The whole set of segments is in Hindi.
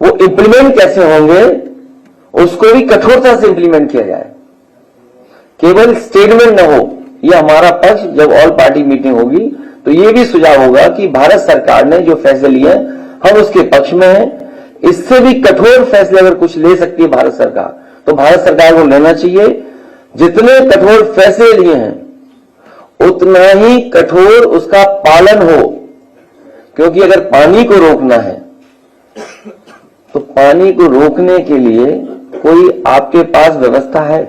वो इंप्लीमेंट कैसे होंगे उसको भी कठोरता से इंप्लीमेंट किया जाए, केवल स्टेटमेंट न हो। ये हमारा पक्ष जब ऑल पार्टी मीटिंग होगी तो ये भी सुझाव होगा कि भारत सरकार ने जो फैसले लिए हम उसके पक्ष में हैं। इससे भी कठोर फैसले अगर कुछ ले सकती है भारत सरकार तो भारत सरकार को लेना चाहिए। जितने कठोर फैसले लिए हैं उतना ही कठोर उसका पालन हो, क्योंकि अगर पानी को रोकना है तो पानी को रोकने के लिए कोई आपके पास व्यवस्था है?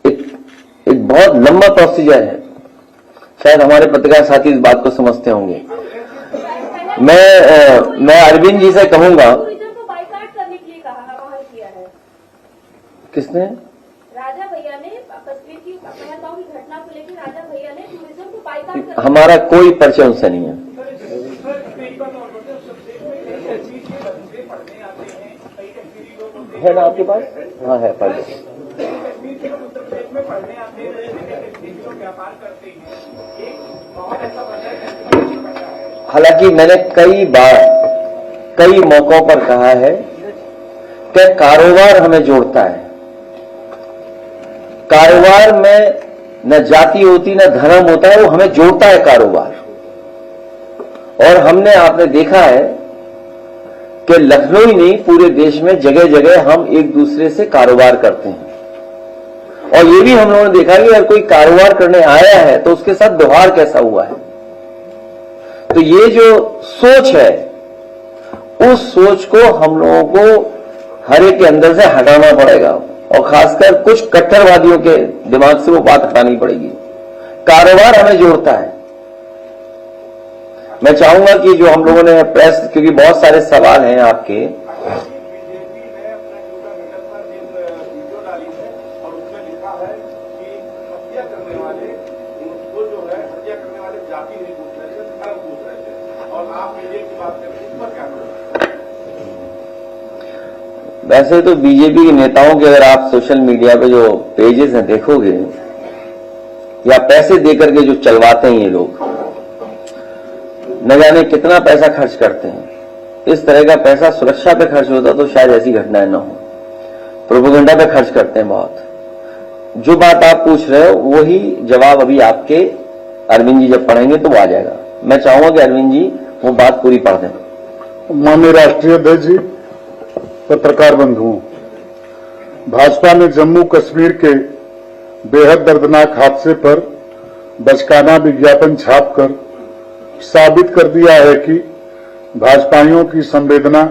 एक बहुत लंबा प्रोसीजर है। शायद हमारे पत्रकार साथी इस बात को समझते होंगे। मैं अरविंद जी से कहूंगा। किसने? राजा भैया ने कश्मीर की पहलगाम की घटना को लेकर राजा भैया ने टूरिज्म को बाइकाट हमारा कोई परिचय उनसे नहीं है। है ना आपके पास? हाँ है पढ़। हालांकि मैंने कई बार कई मौकों पर कहा है कि कारोबार हमें जोड़ता है। कारोबार में न जाति होती न धर्म होता है, वो हमें जोड़ता है कारोबार। और हमने आपने देखा है कि लखनऊ ही नहीं पूरे देश में जगह जगह हम एक दूसरे से कारोबार करते हैं। और ये भी हम लोगों ने देखा कि अगर कोई कारोबार करने आया है तो उसके साथ व्यवहार कैसा हुआ है। तो ये जो सोच है उस सोच को हम लोगों को हर एक के अंदर से हटाना पड़ेगा और खासकर कुछ कट्टरवादियों के दिमाग से वो बात हटानी पड़ेगी। कारोबार हमें जोड़ता है। मैं चाहूंगा कि जो हम लोगों ने प्रेस, क्योंकि बहुत सारे सवाल हैं आपके, वैसे तो बीजेपी के नेताओं के अगर आप सोशल मीडिया पे जो पेजेस हैं देखोगे, या पैसे देकर के जो चलवाते हैं ये लोग, न जाने कितना पैसा खर्च करते हैं। इस तरह का पैसा सुरक्षा पे खर्च होता तो शायद ऐसी घटनाएं न हो। प्रोपेगेंडा पे खर्च करते हैं बहुत। जो बात आप पूछ रहे हो वही जवाब अभी आपके अरविंद जी जब पढ़ेंगे तो वो आ जाएगा। मैं चाहूंगा कि अरविंद जी वो बात पूरी पढ़ दें। माननीय राष्ट्रीय अध्यक्ष जी, पत्रकार बंधुओं, भाजपा ने जम्मू कश्मीर के बेहद दर्दनाक हादसे पर बचकाना विज्ञापन छापकर साबित कर दिया है कि भाजपाइयों की संवेदना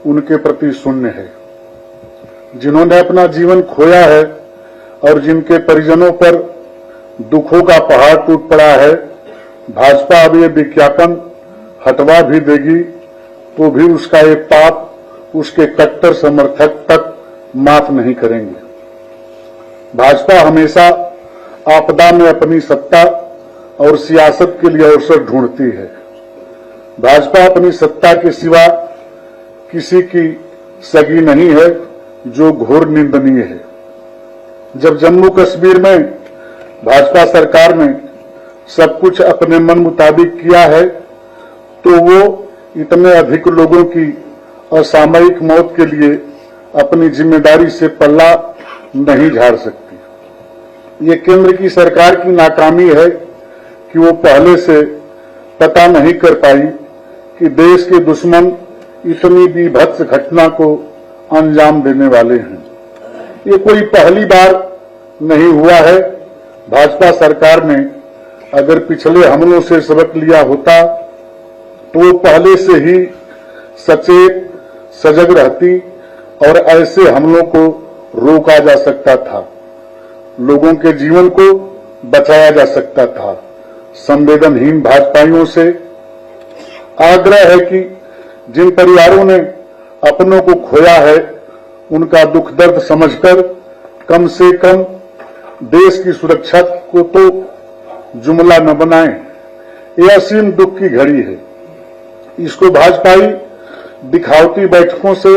उनके प्रति शून्य है। जिन्होंने अपना जीवन खोया है और जिनके परिजनों पर दुखों का पहाड़ टूट पड़ा है, भाजपा अब ये विज्ञापन हटवा भी देगी तो भी उसका एक पाप उसके कट्टर समर्थक तक माफ नहीं करेंगे। भाजपा हमेशा आपदा में अपनी सत्ता और सियासत के लिए अवसर ढूंढती है। भाजपा अपनी सत्ता के सिवा किसी की सगी नहीं है, जो घोर निंदनीय है। जब जम्मू कश्मीर में भाजपा सरकार ने सब कुछ अपने मन मुताबिक किया है तो वो इतने अधिक लोगों की असामयिक मौत के लिए अपनी जिम्मेदारी से पल्ला नहीं झाड़ सकती। ये केंद्र की सरकार की नाकामी है कि वो पहले से पता नहीं कर पाई कि देश के दुश्मन इतनी बीभत्स घटना को अंजाम देने वाले हैं। ये कोई पहली बार नहीं हुआ है। भाजपा सरकार ने अगर पिछले हमलों से सबक लिया होता तो वो पहले से ही सचेत सजग रहती और ऐसे हमलों को रोका जा सकता था, लोगों के जीवन को बचाया जा सकता था। संवेदनहीन भाजपाइयों से आग्रह है कि जिन परिवारों ने अपनों को खोया है उनका दुख दर्द समझकर कम से कम देश की सुरक्षा को तो जुमला न बनाएं। यह असीम दुख की घड़ी है। इसको भाजपाई दिखावटी बैठकों से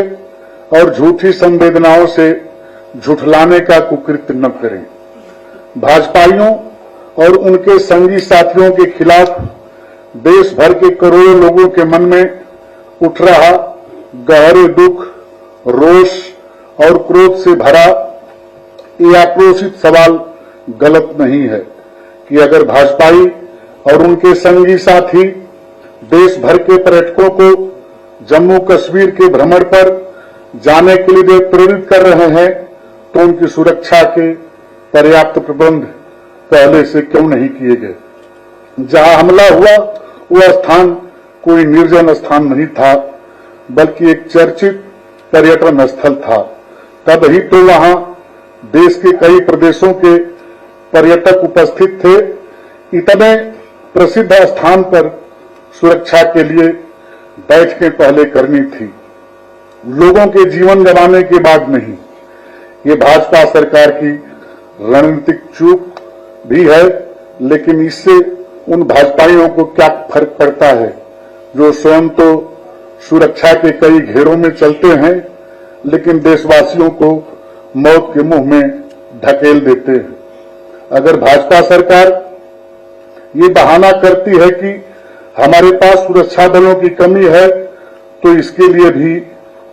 और झूठी संवेदनाओं से झुठलाने का कुकृत्य न करें। भाजपाइयों और उनके संगी साथियों के खिलाफ देश भर के करोड़ों लोगों के मन में उठ रहा गहरे दुख, रोष और क्रोध से भरा यह आक्रोशित सवाल गलत नहीं है कि अगर भाजपाई और उनके संगी साथी देश भर के पर्यटकों को जम्मू कश्मीर के भ्रमण पर जाने के लिए प्रेरित कर रहे हैं तो उनकी सुरक्षा के पर्याप्त प्रबंध पहले से क्यों नहीं किए गए। जहां हमला हुआ वह स्थान कोई निर्जन स्थान नहीं था, बल्कि एक चर्चित पर्यटन स्थल था। तब ही तो वहां देश के कई प्रदेशों के पर्यटक उपस्थित थे। इतने प्रसिद्ध स्थान पर सुरक्षा के लिए बैठकें पहले करनी थी, लोगों के जीवन गंवाने के बाद नहीं। ये भाजपा सरकार की रणनीतिक चूक भी है, लेकिन इससे उन भाजपाइयों को क्या फर्क पड़ता है जो स्वयं तो सुरक्षा के कई घेरों में चलते हैं, लेकिन देशवासियों को मौत के मुंह में ढकेल देते हैं। अगर भाजपा सरकार ये बहाना करती है कि हमारे पास सुरक्षा बलों की कमी है, तो इसके लिए भी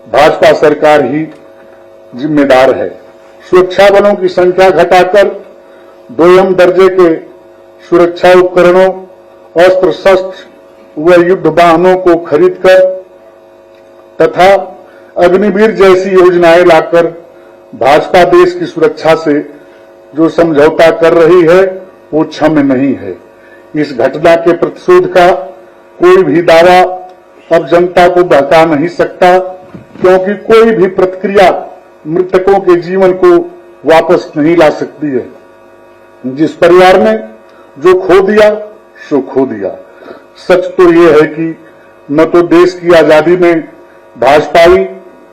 भाजपा सरकार ही जिम्मेदार है। सुरक्षा बलों की संख्या घटाकर 2म दर्जे के सुरक्षा उपकरणों, अस्त्र शस्त्र व युद्ध वाहनों को खरीदकर तथा अग्निवीर जैसी योजनाएं लाकर भाजपा देश की सुरक्षा से जो समझौता कर रही है वो क्षम्य नहीं है। इस घटना के प्रतिशोध का कोई भी दावा अब जनता को बहका नहीं सकता, क्योंकि कोई भी प्रतिक्रिया मृतकों के जीवन को वापस नहीं ला सकती है। जिस परिवार ने जो खो दिया सो खो दिया। सच तो ये है कि न तो देश की आजादी में भाजपाई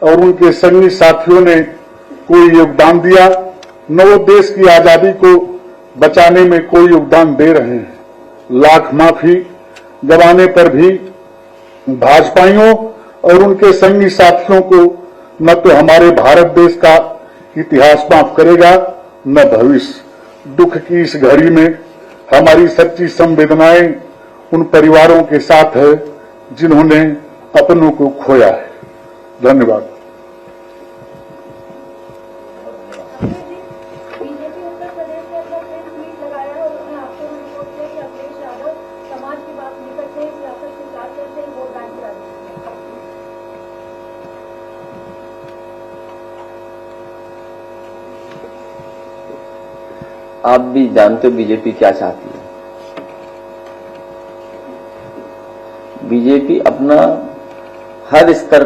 और उनके संगी साथियों ने कोई योगदान दिया, न वो देश की आजादी को बचाने में कोई योगदान दे रहे हैं। लाख माफी गंवाने पर भी भाजपाइयों और उनके संगी साथियों को न तो हमारे भारत देश का इतिहास माफ करेगा न भविष्य। दुख की इस घड़ी में हमारी सच्ची संवेदनाएं उन परिवारों के साथ है जिन्होंने अपनों को खोया है। धन्यवाद। बीजेपी उत्तर प्रदेश के अंदर प्रेस मीट लगाया है और उन्होंने आपको रिपोर्ट किया कि अखिलेश यादव समाज की बात नहीं करते, सियासत के साथ चलते हैं, वोट बैंक की राजनीति करते हैं। आप भी जानते हो बीजेपी क्या चाहती है। बीजेपी अपना हर स्तर